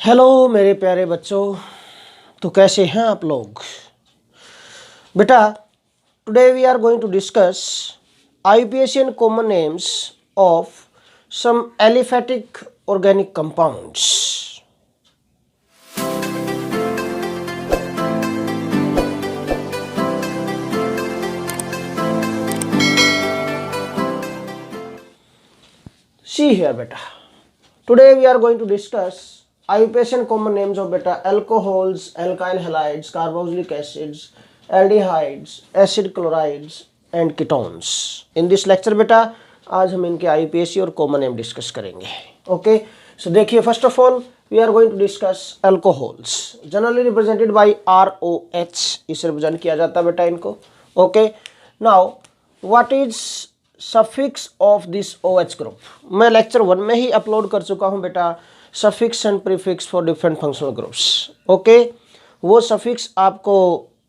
Hello मेरे प्यारे बच्चों, तो कैसे हैं आप लोग? बेटा, today we are going to discuss IUPAC common names of some aliphatic organic compounds. See here beta, today we are going to discuss IUPAC common names of beta alcohols, alkyl halides, carboxylic acids, aldehydes, acid chlorides and ketones. In this lecture beta आज हम इनके IUPAC और common name discuss करेंगे। Okay, so देखिए, first of all we are going to discuss alcohols, generally represented by ROH, इसे represent किया जाता है बेटा इनको। Okay, now what is suffix of this OH group? मैं लेक्चर 1 में ही अपलोड कर चुका हूं बेटा, suffix and prefix for different functional groups. Okay, वो सफिक्स आपको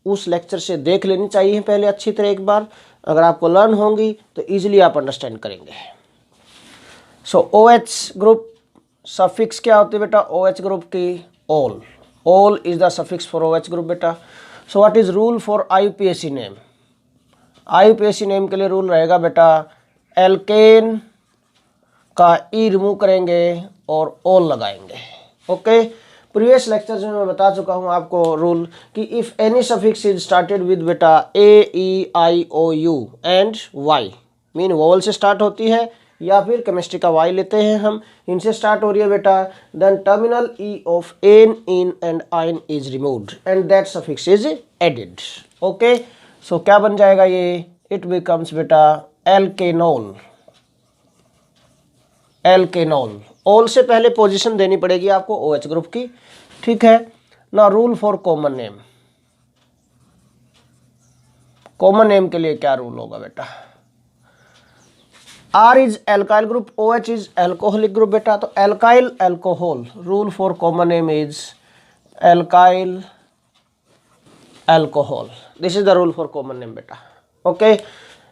उस लेक्चर से देख लेनी चाहिए पहले अच्छी तरह एक बार। अगर आपको लर्न होंगी तो इजीली आप अंडरस्टैंड करेंगे। सो OH ग्रुप सफिक्स क्या होते हैं बेटा? OH ग्रुप की ol is the suffix for OH group बेटा। So what is rule for IUPAC name? IUPAC name के लिए रूल रहेगा बेटा, एल्केन का ई रिमूव करेंगे और ऑल लगाएंगे। ओके, प्रीवियस लेक्चर में मैं बता चुका हूं आपको रूल कि if any suffix is started with बेटा AEIOU and Y, mean vowel से स्टार्ट होती है या फिर केमिस्ट्री का Y लेते हैं हम, इनसे स्टार्ट हो रही है बेटा, then terminal E of ane, in and ine is removed and that suffix is added. Okay, so क्या बन जाएगा ये? इट बिकम्स बेटा एल्केनॉल। एल्केनॉल, ऑल से पहले पोजीशन देनी पड़ेगी आपको OH ग्रुप की, ठीक है ना। Rule for common name, common name के लिए क्या रूल होगा बेटा? R is alkyl group, OH is alcoholic group बेटा। तो alkyl alcohol, rule for common name is alkyl alcohol. This is the rule for common name बेटा। Okay,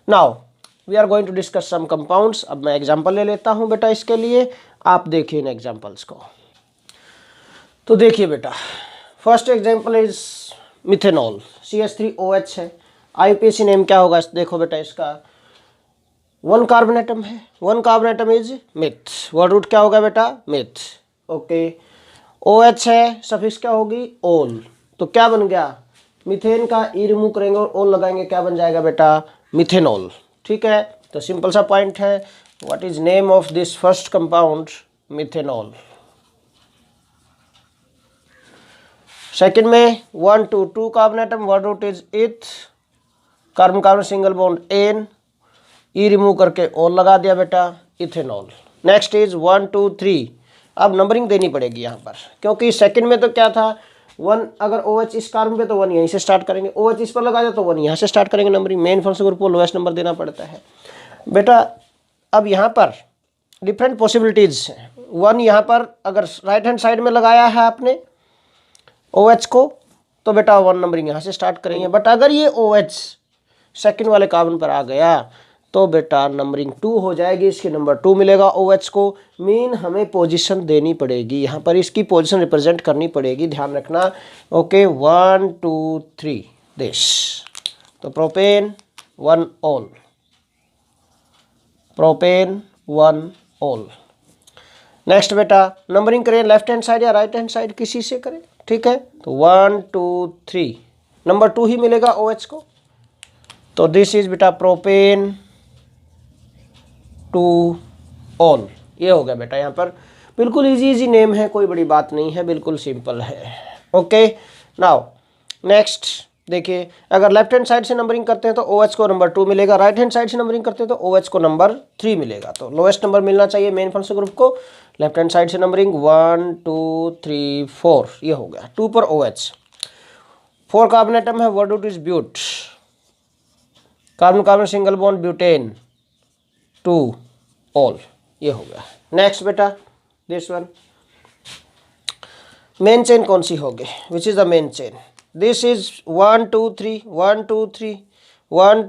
now we are going to discuss some compounds. अब मैं example ले लेता हूं बेटा इसके लिए, आप देखिए इन एग्जांपल्स को। तो देखिए बेटा, first example is methanol, CH3OH है। IUPAC नेम क्या होगा? देखो बेटा, इसका 1 कार्बन एटम है, 1 carbon atom is meth, word root क्या होगा बेटा? मिथ। ओके, OH है, सफिक्स क्या होगी? ऑल। तो क्या बन गया? मीथेन का ई रिमूव करेंगे और ऑल लगाएंगे, क्या बन जाएगा बेटा? मिथेनॉल। ठीक है, तो सिंपल सा पॉइंट है, what is name of this first compound? Methanol. Second में 1 to 2 carbon atom, word root is eth, carbon carbon single bond ane, e remove करके ऑल लगा दिया बेटा, इथेनॉल। Next is 1 2 3। अब नंबरिंग देनी पड़ेगी यहाँ पर, क्योंकि सेकंड में तो क्या था, 1 अगर OH इस कार्बन पे तो 1 यहीं से स्टार्ट करेंगे, OH इस पर लगा जाए तो 1 यहाँ से स्टार्ट करेंगे नंबरिंग। मेन फंक्शन ग्रुप को लोएस्ट नंबर देना पड़ता है बेटा। अब यहाँ पर डिफरेंट पॉसिबिलिटीज हैं। 1 यहाँ पर अगर राइट हैंड साइड में लगाया है आपने OH को, तो बेटा 1 नंबरिंग यहाँ से स्टार्ट करेंगे। बट अगर ये OH सेकंड वाले कार्बन पर आ गया तो बेटा नंबरिंग 2 हो जाएगी, इसके नंबर 2 मिलेगा OH को। मीन हमें पोजीशन देनी पड़ेगी यहाँ पर, इसकी पोजीशन रिप्रेजेंट करनी पड़ेगी, ध्यान रखना। Okay, 1 2 3 this. तो propane 1 ol, propane 1 ol. Next बेटा नंबरिंग करें, लेफ्ट हैंड साइड या राइट हैंड साइड, किसी से करें, ठीक है। तो 1 2 3, नंबर 2 ही मिलेगा OH को। तो दिस इज बेटा प्रोपेन 2 ऑल। ये हो गया बेटा, यहाँ पर बिल्कुल इजी नेम है, कोई बड़ी बात नहीं है, बिल्कुल सिंपल है। ओके, नाउ नेक्स्ट देखिए, अगर लेफ्ट हैंड साइड से नंबरिंग करते हैं तो OH को नंबर 2 मिलेगा, राइट हैंड साइड से नंबरिंग करते हैं तो OH को नंबर 3 मिलेगा। तो लोएस्ट नंबर मिलना चाहिए मेन फंक्शन ग्रुप को। लेफ्ट हैंड साइड से नंबरिंग 1 2 3 4, ये हो गया 2 पर OH। 4 कार्बन एटम है, word root is but, carbon carbon single bond butane 2 ol, ये हो गया। नेक्स्ट बेटा दिस वन, मेन चेन कौन सी होगी? Which is the main chain? This is 1 2 3 1 2 3 1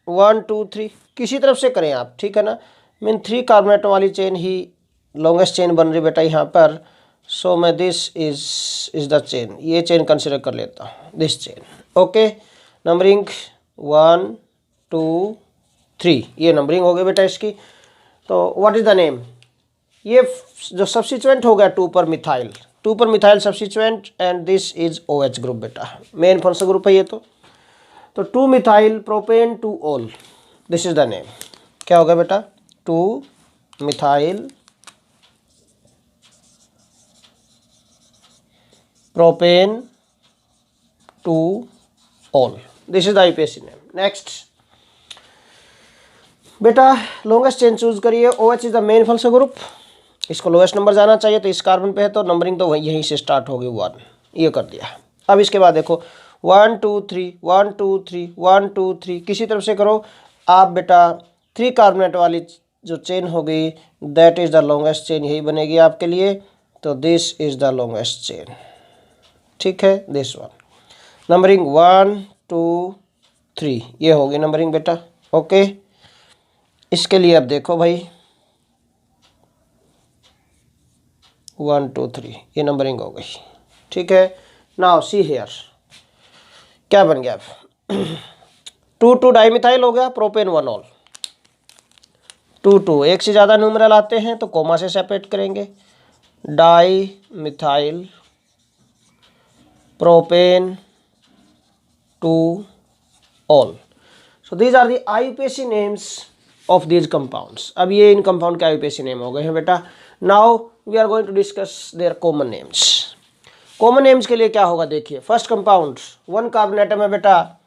1 2 3, किसी तरफ से करें आप, ठीक है ना। मीन 3 कार्बन एटम वाली चेन ही लॉन्गेस्ट चेन बन रही बेटा यहाँ पर। सो मैं दिस इज द चेन, ये चेन कंसिडर कर लेता हूँ, दिस चेन। ओके, नंबरिंग 1 2 3, ये नंबरिंग हो गई बेटा इसकी। तो व्हाट इज द नेम, ये जो सब्स्टिट्यूएंट हो गया 2 पर मिथाइल, 2 पर methyl substituent, and this is OH group बेटा, मेन फंक्शनल ग्रुप है ये। तो 2 methyl propane 2 all, this is the name. क्या होगा बेटा, 2 methyl propane 2 all, this is the IUPAC name. Next बेटा लॉन्गेस्ट चेन चूज करिए। OH is the main functional group, इसको लोएस्ट नंबर जाना चाहिए, तो इस कार्बन पे है तो नंबरिंग तो यहीं से स्टार्ट होगी 1, ये कर दिया। अब इसके बाद देखो 1 2 3 1 2 3 1 2 3, किसी तरफ से करो आप बेटा, 3 कार्बोनेट वाली जो चेन होगी that is the longest chain, यही बनेगी आपके लिए। तो this is the longest chain, ठीक है, दिस वन। नंबरिंग 1 2 3, ये होगी नंबरिंग बेटा। ओके, इसके लिए अब देखो भाई 1 2 3, ये नंबरिंग हो गई, ठीक है। नाउ सी हेयर, क्या बन गया, 2 2 डाइमिथाइल हो गया, प्रोपेन 1 ऑल। 2 2 एक से ज़्यादा न्यूमरल आते हैं तो कोमा से सेपरेट करेंगे, di methyl propane 2 ol. So these are the IUPAC names of these compounds. अब ये इन कंपाउंड के IUPAC नेम हो गए हैं बेटा। Now we are going to discuss their common names. Common names के लिए क्या होगा देखिए, फर्स्ट कंपाउंड 1 कार्बन एटम है बेटा,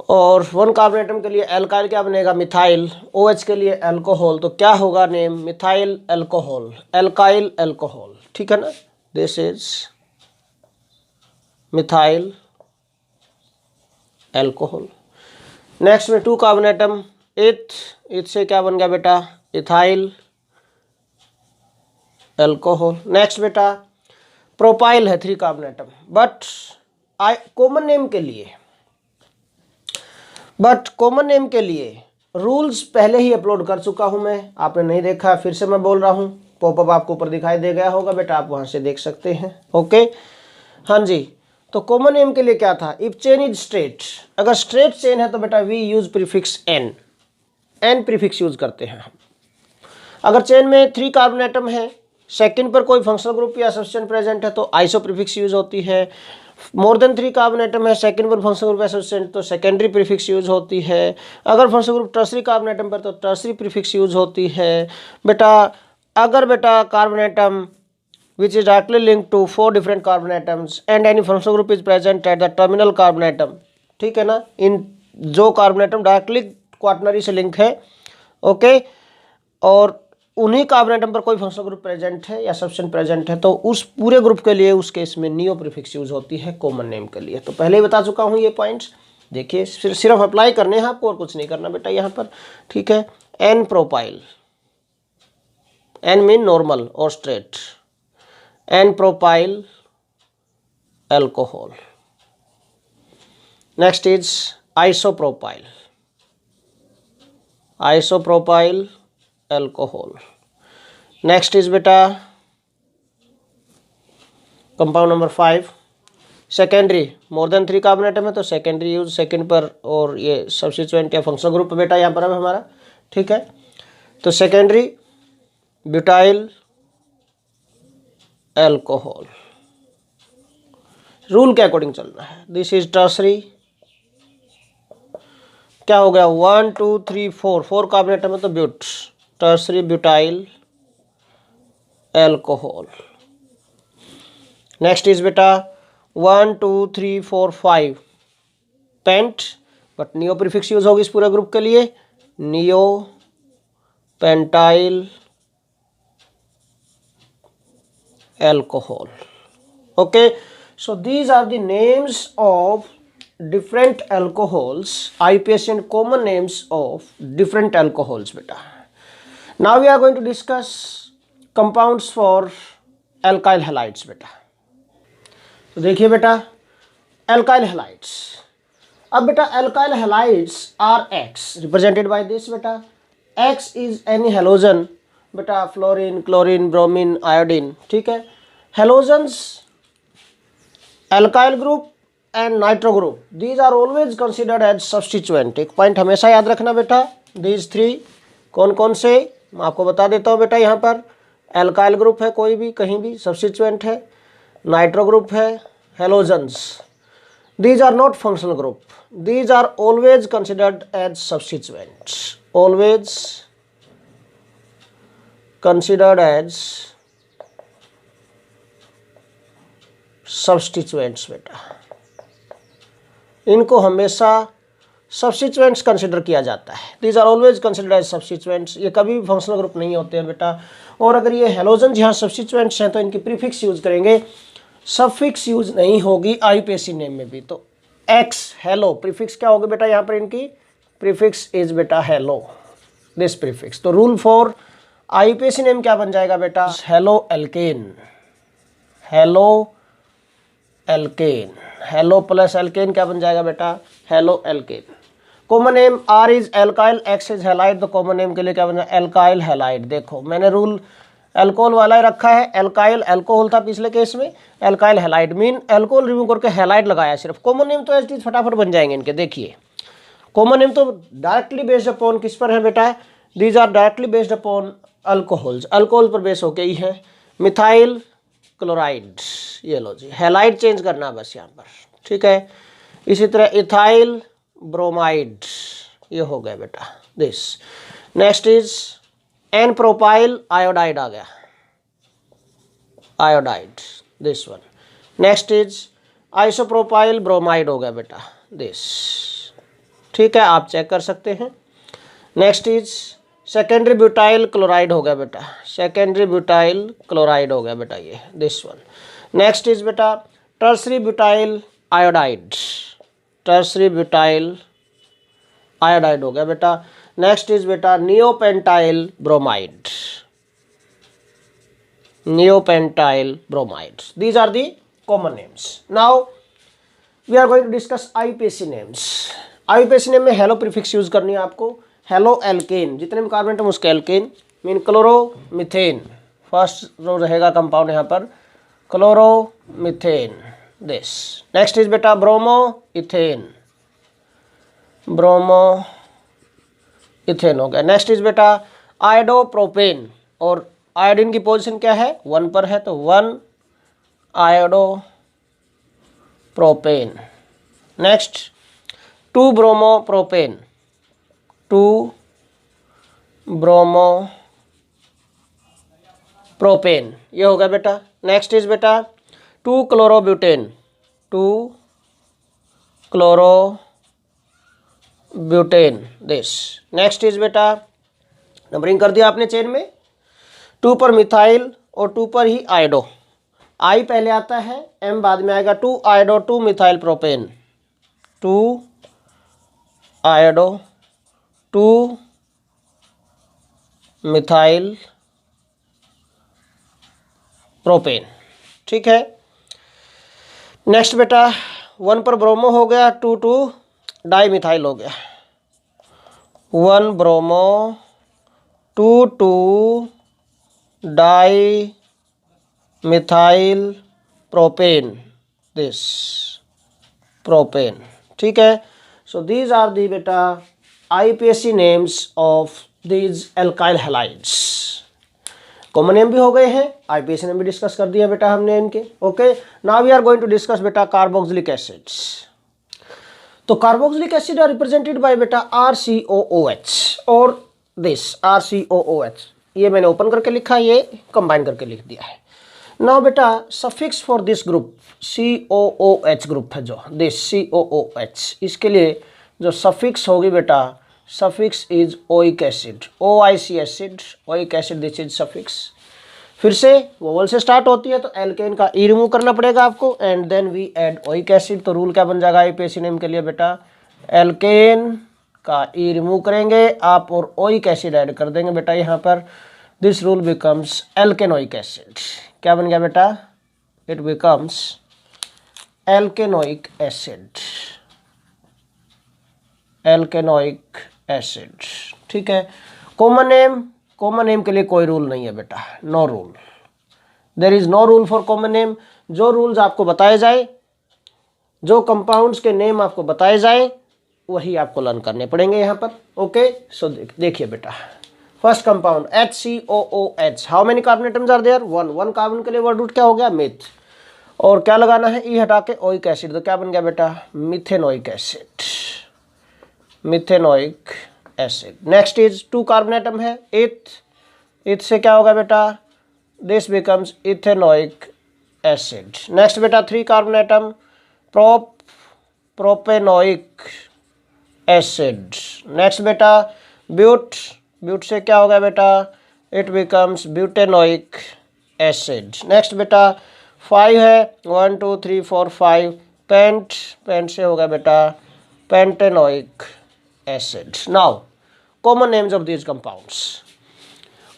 और 1 कार्बन एटम के लिए एल्काइल क्या बनेगा, मिथाइल। OH के लिए अल्कोहल, तो क्या होगा name, methyl alcohol, alkyl alcohol, ठीक है ना, this is methyl alcohol. Next में 2 कार्बन एटम, इथ से क्या बन गया बेटा, इथाइल अल्कोहल। नेक्स्ट बेटा प्रोपाइल है 3 carbon atom, but common name के लिए रूल्स पहले ही अपलोड कर चुका हूं मैं, आपने नहीं देखा, फिर से मैं बोल रहा हूं, पॉपअप आपको ऊपर दिखाई दे गया होगा बेटा, आप वहां से देख सकते हैं। ओके, हाँ जी। तो कॉमन नेम के लिए क्या था, इफ चेन इज स्ट्रेट, अगर स्ट्रेट चेन है तो बेटा we use prefix n prefix use करते हैं हम। अगर चेन में 3 कार्बन एटम है, सेकंड पर कोई फंक्शनल ग्रुप या सब्स्टिट्यूएंट प्रेजेंट है तो आइसो प्रीफिक्स यूज होती है। मोर देन 3 कार्बन एटम है, सेकंड पर फंक्शनल ग्रुप या सब्स्टिट्यूएंट तो सेकेंडरी प्रीफिक्स यूज होती है। अगर functional group tertiary carbon atom पर तो टर्सरी प्रीफिक्स यूज होती है बेटा। अगर बेटा carbon atom which is directly linked to 4 different carbon atoms and any functional group is present at the terminal carbon atom, ठीक है ना, इन जो कार्बन एटम डायरेक्टली क्वाटनरी से लिंक है, ओके, और उन्हीं कार्बन एटम पर कोई फंक्शनल ग्रुप प्रेजेंट है या सब्स्टिट्यूएंट प्रेजेंट है तो उस पूरे ग्रुप के लिए उस केस में नियो प्रीफिक्स यूज होती है कॉमन नेम के लिए। तो पहले ही बता चुका हूँ ये पॉइंट्स, देखिए सिर्फ अप्लाई करने हैं आपको और कुछ नहीं करना बेटा यहाँ पर, ठीक है। N propyl, n mean normal और straight, N-propyl alcohol. Next is isopropyl, isopropyl alcohol. Next is beta compound number 5, secondary, more than 3 carbon atom है तो सेकेंडरी यूज सेकेंड पर, और ये सब्स्टिट्यूएंट या फंक्शनल ग्रुप बेटा यहाँ पर है हमारा, ठीक है। तो सेकेंडरी ब्यूटाइल अल्कोहल, रूल के अकॉर्डिंग चलना है। दिस इज टर्सरी, क्या हो गया 1 2 3 4 कार्बन एटम है तो but, tertiary butyl alcohol. Next is बेटा 1 2 3 4 5 pent, but neo prefix use होगी इस पूरे ग्रुप के लिए, neo pentyl alcohol. Okay, so these are the names of different alcohols, IUPAC and common names of different alcohols beta. Now we are going to discuss compounds for alkyl halides beta. तो देखिए बेटा alkyl halides, अब बेटा alkyl halides are X represented by this beta, X is any halogen बेटा fluorine, chlorine, bromine, iodine, ठीक है। Halogens, alkyl group and nitro group, these are always considered as substituent. एक point हमेशा याद रखना बेटा, दीज थ्री कौन कौन से, मैं आपको बता देता हूँ बेटा। यहाँ पर एल्काइल ग्रुप है, कोई भी कहीं भी सब्स्टिट्यूएंट है, नाइट्रो ग्रुप है, halogens, these are not functional group, these are always considered as substituents, always considered as substituents बेटा, इनको हमेशा सब्स्टिट्यूएंट्स कंसिडर किया जाता है। These are always considered as substituents, ये कभी भी फंक्शनल ग्रुप नहीं होते हैं बेटा। और अगर ये हेलोजन यहाँ सब्स्टिट्यूएंट्स हैं तो इनकी प्रीफिक्स यूज करेंगे, सफिक्स यूज नहीं होगी आईयूपीएसी नेम में भी। तो एक्स हेलो, प्रीफिक्स क्या होगी बेटा यहाँ पर इनकी, प्रीफिक्स इज बेटा हेलो, दिस प्रीफिक्स। तो रूल फॉर आईयूपीएसी नेम क्या बन जाएगा बेटा, halo alkane, halo alkane, halo plus alkane क्या बन जाएगा बेटा, halo alkane. Common name R is alkyl, X is halide, तो कॉमन नेम के लिए क्या बना, एल्काइल हैलाइड। देखो मैंने रूल एल्कोहल वाला ही रखा है, एल्काइल अल्कोहल था पिछले केस में, alkyl halide mean alcohol remove करके हैलाइड लगाया सिर्फ। कॉमन नेम तो एज फटाफट बन जाएंगे इनके। देखिए कॉमन नेम तो डायरेक्टली बेस्ड अपॉन किस पर है बेटा, these are directly based upon alcohols, alcohol पर बेस होके ही है। मिथाइल क्लोराइड, ये लो जी, हैलाइड चेंज करना बस यहाँ पर, ठीक है। इसी तरह इथाइल ब्रोमाइड, ये हो गया बेटा this. Next is n propyl iodide आ गया, iodide this one. Next is isopropyl bromide हो गया बेटा दिस, ठीक है, आप चेक कर सकते हैं। Next is secondary butyl chloride हो गया बेटा, सेकेंडरी ब्यूटाइल क्लोराइड हो गया बेटा ये दिस वन। नेक्स्ट इज बेटा tertiary butyl iodide, tertiary butyl iodide हो गया बेटा। नेक्स्ट इज बेटा neopentyl bromide, neopentyl bromide, these are the common names. Now we are going to discuss IUPAC names. IUPAC name में halo prefix use करनी है आपको। Halo alkane, जितने भी कार्बन एटम उसके एल्केन मीन क्लोरोमीथेन, फर्स्ट जो रहेगा कंपाउंड यहाँ पर क्लोरोमीथेन दिस। नेक्स्ट इज बेटा ब्रोमो इथेन, ब्रोमो इथेन हो गया। नेक्स्ट इज बेटा आयोडोप्रोपेन, और आयोडीन की पोजीशन क्या है, 1 पर है, तो 1 iodo propane. Next 2 bromo propane, 2 bromo propane, ये हो गया बेटा। नेक्स्ट इज बेटा 2 chlorobutane, 2 chlorobutane this. Next is बेटा नंबरिंग कर दिया आपने चेन में, 2 पर मिथाइल और 2 पर ही आयोडो, आई पहले आता है, एम बाद में आएगा, 2 iodo 2 methyl propane, 2 iodo 2 methyl propane, ठीक है। नेक्स्ट बेटा 1 पर ब्रोमो हो गया, 2 2 डाई मिथाइल हो गया, 1 bromo 2 2 die methyl propane this propane, ठीक है। सो दीज आर दी बेटा IUPAC names of these alkyl halides. Common name भी हो गए हैं, आईयूपीएसी नेम भी डिस्कस कर दिया बेटा हमने इनके। Okay, now we are going to discuss बेटा कार्बोक्सिलिक एसिड्स। तो carboxylic acid are represented by बेटा RCOOH और दिस RCOOH, ये मैंने ओपन करके लिखा, ये कंबाइन करके लिख दिया है। नाउ बेटा suffix for this group COOH group है जो दिस COOH, इसके लिए जो सफिक्स होगी बेटा, suffix is oic acid, OIC acid, oic acid this is suffix. फिर से वोवल से स्टार्ट होती है तो एल्केन का ई रिमूव करना पड़ेगा आपको, and then we add oic acid. तो रूल क्या बन जाएगा आईयूपीएसी नेम के लिए बेटा, एल्केन का ई रिमूव करेंगे आप और ओइक एसिड ऐड कर देंगे बेटा यहाँ पर। दिस रूल बिकम्स एल्केनोइक एसिड, क्या बन गया बेटा, इट बिकम्स एल्केनोइक एसिड, एल्केनोइक एसिड, ठीक है। कॉमन कॉमन नेम के लिए कोई रूल नहीं है बेटा, no rule, there is no rule for common name. जो रूल्स आपको बताए जाए, जो कंपाउंड्स के नेम आपको बताए जाए, वही आपको लर्न करने पड़ेंगे यहाँ पर। ओके, सो देखिए बेटा, first compound HCOOH, how many carbon atoms are there? 1 carbon के लिए वर्ड रूट क्या हो गया? मिथ। और क्या लगाना है? ई हटा के ओइक एसिड, तो क्या बन गया बेटा? Methanoic acid, methanoic acid. Next is 2 carbon atom है, इथ से क्या होगा बेटा? This becomes ethanoic acid. Next बेटा 3 carbon atom, propanoic acid. Next बेटा ब्यूट से क्या होगा बेटा? It becomes butanoic acid. Next बेटा 5 है, 1 2 3 4 5, पेंट से होगा बेटा pentanoic acid. Now common names of these compounds.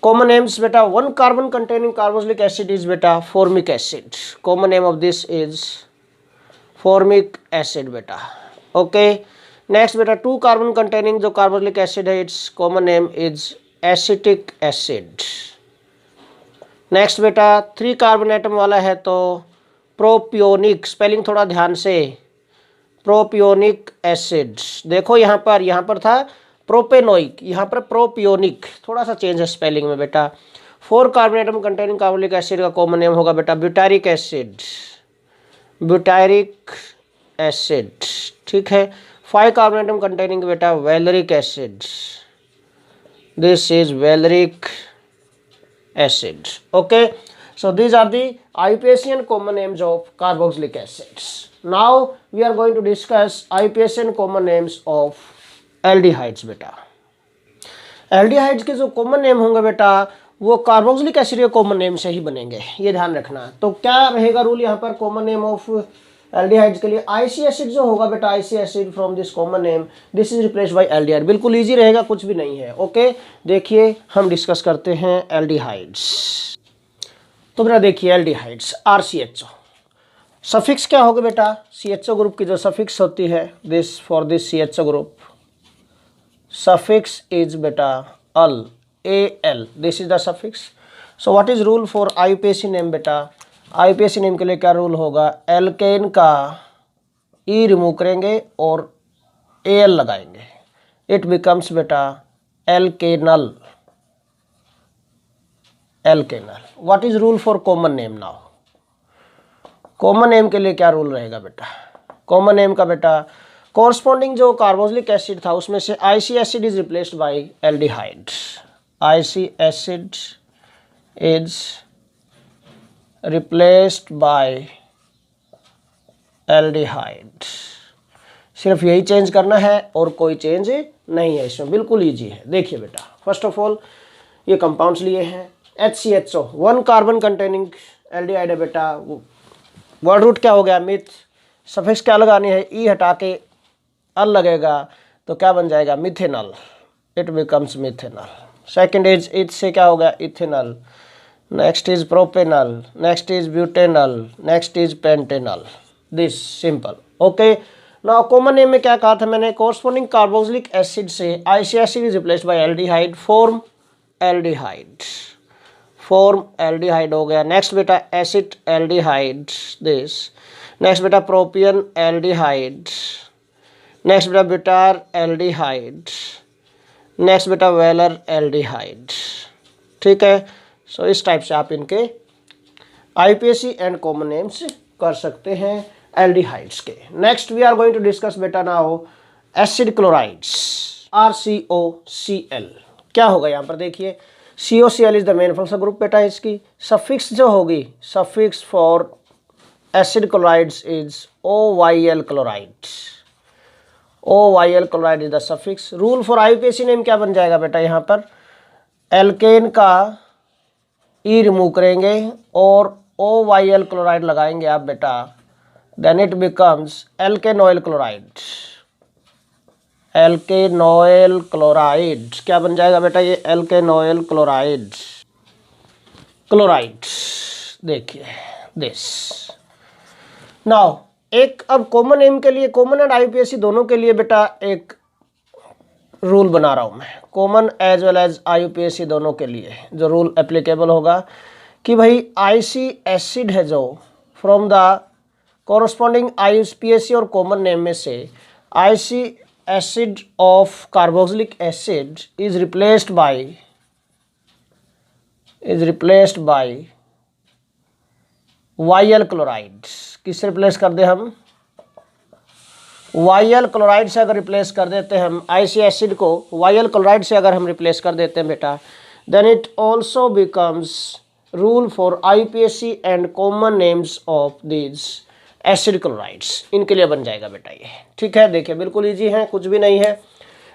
Common names बेटा, 1 carbon containing carboxylic acid is बेटा formic acid, common name of this is formic acid बेटा। ओके, नेक्स्ट बेटा 2 carbon containing जो कार्बोक्सिलिक एसिड है, its common name is acetic acid. Next बेटा 3 carbon atom वाला है तो प्रोपियोनिक, स्पेलिंग थोड़ा ध्यान से, प्रोपियोनिक एसिड। देखो यहाँ पर था प्रोपेनोइक, यहाँ पर प्रोपियोनिक, थोड़ा सा चेंज है स्पेलिंग में बेटा। 4 carbon atom containing carboxylic acid का कॉमन नेम होगा बेटा ब्यूटारिक एसिड, ब्यूटारिक एसिड, ठीक है। 5 कार्बन एटम कंटेनिंग बेटा valeric acid, this is valeric acid. Okay, so these are the IUPACN common names of carboxylic acids. Now we are going to discuss IUPACN common names of aldehydes बेटा। Aldehydes के जो common name होंगे बेटा वो carboxylic acid के common name से ही बनेंगे, ये ध्यान रखना। तो क्या रहेगा रूल यहाँ पर कॉमन नेम ऑफ एल्डिहाइड्स के लिए? आईसी एसिड जो होगा बेटा, IC acid from this common name, this is replaced by aldehyde. बिल्कुल इजी रहेगा, कुछ भी नहीं है। ओके, देखिए हम डिस्कस करते हैं एल्डिहाइड्स। तो बेटा देखिए एल्डिहाइड्स RCHO, सफिक्स क्या होगा बेटा? CHO ग्रुप की जो सफिक्स होती है, this for this CHO group suffix is बेटा अल, AL, this is the suffix. So what is rule for IUPAC name बेटा? IUPAC नेम के लिए क्या रूल होगा? एल्केन का ई रिमूव करेंगे और AL लगाएंगे, इट बिकम्स बेटा alkanal, alkanal. What is rule for common name now? Common name के लिए क्या रूल रहेगा बेटा? कॉमन नेम का बेटा कॉरस्पॉन्डिंग जो कार्बोक्सिलिक एसिड था उसमें से IC acid is replaced by aldehyde, IC acid is replaced by aldehyde। सिर्फ यही चेंज करना है और कोई चेंज नहीं है इसमें, बिल्कुल इजी है। देखिए बेटा फर्स्ट ऑफ ऑल ये कंपाउंड्स लिए हैं, HCHO 1 कार्बन कंटेनिंग एल्डिहाइड है बेटा, वर्ड रूट क्या हो गया? मिथ। सफिक्स क्या लगानी है? ई हटा के अल लगेगा तो क्या बन जाएगा? Methanal, it becomes methanal. Second is इथ से क्या हो गया? Ethanal. Next is propanal, next is butanal, next is Pantanal, this simple. Okay, now common name में क्या कहा था मैंने? कॉरस्पॉन्डिंग कार्बोक्सिलिक एसिड से IC acid is replaced by aldehyde, form aldehyde, form aldehyde हो गया। नेक्स्ट बेटा एसिड एल्डिहाइड, दिस। नेक्स्ट बेटा प्रोपियन एल्डिहाइड, नेक्स्ट बेटा ब्यूटार एल्डिहाइड, नेक्स्ट बेटा वेलर एल्डिहाइड, ठीक है। सो इस टाइप से आप इनके IUPAC एंड कॉमन नेम्स कर सकते हैं एल्डिहाइड्स के। Next we are going to discuss बेटा नाउ एसिड क्लोराइड्स, RCOCl। क्या होगा यहाँ पर? देखिए COCl is the main functional group बेटा। इसकी सफिक्स जो होगी, suffix for acid chlorides is OYl chloride, OYl chloride is the suffix. Rule for IUPAC name क्या बन जाएगा बेटा? यहाँ पर एल्केन का ई रिमूव करेंगे और OYl क्लोराइड लगाएंगे आप बेटा, then it becomes alkanoyl chloride, alkanoyl chloride. क्या बन जाएगा बेटा? ये एल्केनॉइल क्लोराइड, क्लोराइड। देखिए दिस। नाउ एक अब कॉमन नेम के लिए, कॉमन एंड IUPAC दोनों के लिए बेटा एक रूल बना रहा हूँ मैं, common as well as IUPAC दोनों के लिए जो रूल एप्लीकेबल होगा कि भाई IC एसिड है जो फ्रॉम द कॉरस्पॉन्डिंग IUPAC और कॉमन नेम में से IC acid of carboxylic acid is replaced by YL chloride. किससे रिप्लेस कर दे हम? YL क्लोराइड से अगर रिप्लेस कर देते हैं हम IC एसिड को, YL क्लोराइड से अगर हम रिप्लेस कर देते हैं बेटा, then it also becomes rule for IUPAC and common names of these acid chlorides. इनके लिए बन जाएगा बेटा ये, ठीक है। देखिए बिल्कुल ईजी है, कुछ भी नहीं है।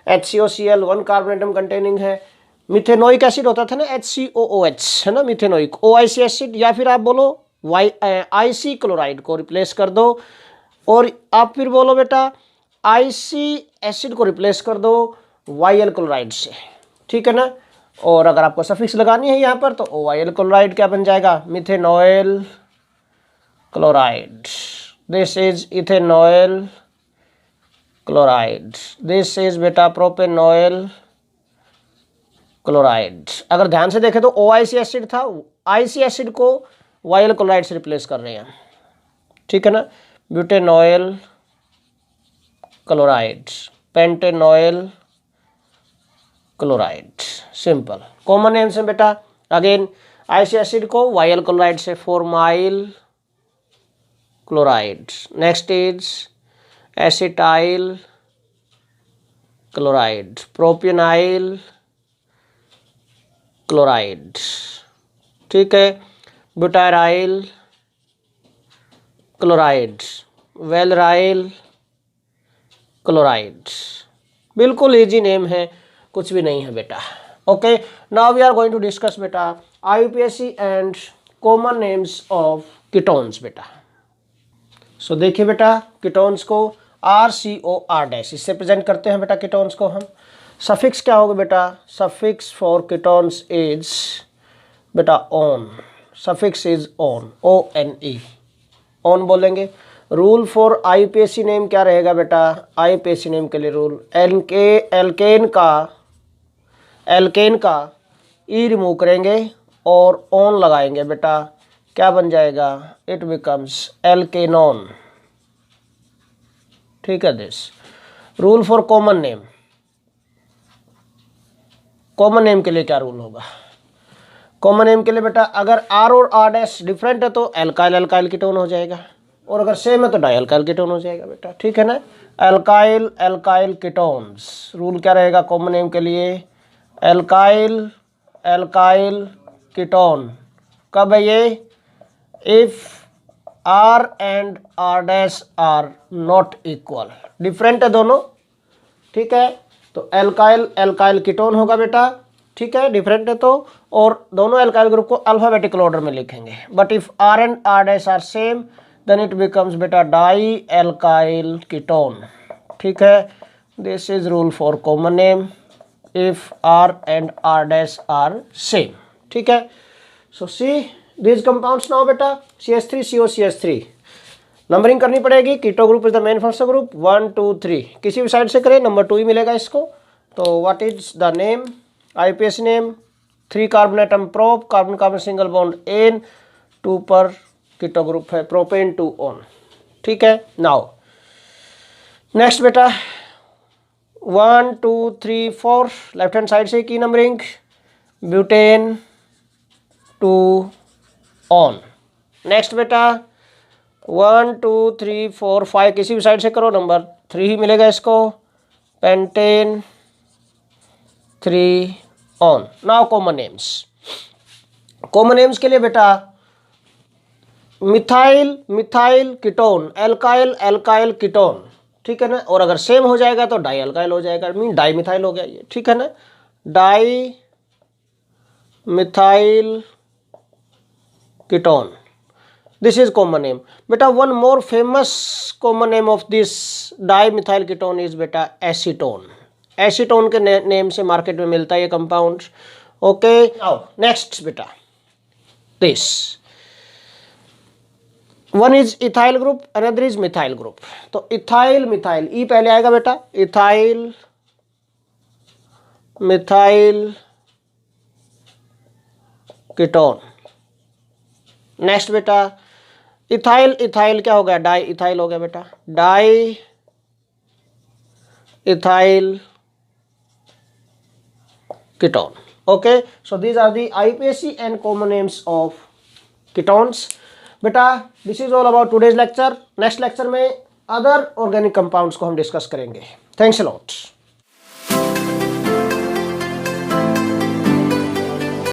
HCOCl 1 कार्बन एटम कंटेनिंग है। मिथेनोइक एसिड होता था ना, HCOOH है ना, मिथेनोइक। OIC एसिड या फिर आप बोलो IC क्लोराइड को रिप्लेस कर दो, और आप फिर बोलो बेटा IC एसिड को रिप्लेस कर दो YL क्लोराइड से, ठीक है ना। और अगर आपको सफिक्स लगानी है यहाँ पर तो OIL क्लोराइड क्या बन जाएगा? Methanoyl chloride. This is ethanoyl chloride. This is बेटा प्रोपेनॉयल क्लोराइड। अगर ध्यान से देखें तो OIC एसिड था, IC एसिड को YL क्लोराइड से रिप्लेस कर रहे हैं, ठीक है ना। Butanoyl chloride, pentanoyl chloride, simple. Common names है बेटा, अगेन IC एसिड को YL क्लोराइड से formyl chloride. Next is acetyl chloride, propionyl chloride, ठीक है। Butyryl chloride, valeryl chloride. बिल्कुल इजी नेम है, कुछ भी नहीं है बेटा। Okay, now we are going to discuss बेटा IUPAC and common names of ketones बेटा। सो देखिए बेटा, कीटोन्स को RCOR डैश इससे प्रेजेंट करते हैं बेटा। कीटोन्स को हम सफिक्स क्या होगा बेटा? सफिक्स फॉर कीटोन्स इज बेटा on. Suffix is on, ONE, on बोलेंगे। रूल फॉर IUPAC नेम क्या रहेगा बेटा? IUPAC नेम के लिए रूल एल्केन का E रिमूव करेंगे और ऑन लगाएंगे बेटा, क्या बन जाएगा? इट बिकम्स एल्केनॉन, ठीक है। This rule for common name. Common name के लिए क्या रूल होगा? कॉमन नेम के लिए बेटा अगर R और R डैश डिफरेंट है तो एल्काइल कीटोन हो जाएगा, और अगर सेम है तो डाई एल्काइल कीटोन हो जाएगा बेटा, ठीक है ना। Alkyl ketones. रूल क्या रहेगा कॉमन नेम के लिए? Alkyl ketone. कब है ये? If R and R dash are not equal, different है दोनों, ठीक है। तो एल्काइल कीटोन होगा बेटा, ठीक है, डिफरेंट है तो। और दोनों एल्काइल ग्रुप को अल्फाबेटिकल ऑर्डर में लिखेंगे। But if R and R dash are same then it becomes बेटा डाई एल्काइल कीटोन, ठीक है। This is rule for common name if R and R dash are same, ठीक है। सो सी these compounds now बेटा CH3 CO CH3 numbering करनी पड़ेगी। Keto group is the main functional group 1 2 3, किसी भी साइड से करें नंबर 2 ही मिलेगा इसको। तो what is the name? IUPAC name 3 carbon atom prop, carbon carbon single bond N, 2 पर कीटो ग्रुप है, प्रोपेन 2 ऑन, ठीक है। नाउ नेक्स्ट बेटा 1 2 3 4 लेफ्ट हैंड साइड से की नंबरिंग, ब्यूटेन 2 ऑन। नेक्स्ट बेटा 1 2 3 4 5 किसी भी साइड से करो नंबर 3 ही मिलेगा इसको, pentane 3 on. Now common names. Common names के लिए बेटा मिथाइल कीटोन, एल्काइल कीटोन, ठीक है ना। और अगर सेम हो जाएगा तो डाई एल्काइल हो जाएगा, मीन डाई मिथाइल हो गया ये, ठीक है ना। Di methyl ketone, this is common name बेटा। One more famous common name of this di methyl ketone is बेटा एसीटोन। एसीटोन के नेम से मार्केट में मिलता है ये कंपाउंड, ओके। नाउ नेक्स्ट बेटा this one is ethyl group, another is methyl group. तो इथाइल मिथाइल ई पहले आएगा बेटा, इथाइल मिथाइल कीटोन। नेक्स्ट बेटा इथाइल, इथाइल क्या हो गया, डाई इथाइल हो गया बेटा, die ethyl ketone. Okay, so these are the IUPAC and common names of ketones. बेटा this is all about today's lecture. Next lecture में अदर ऑर्गेनिक कंपाउंड्स को हम डिस्कस करेंगे। Thanks a lot.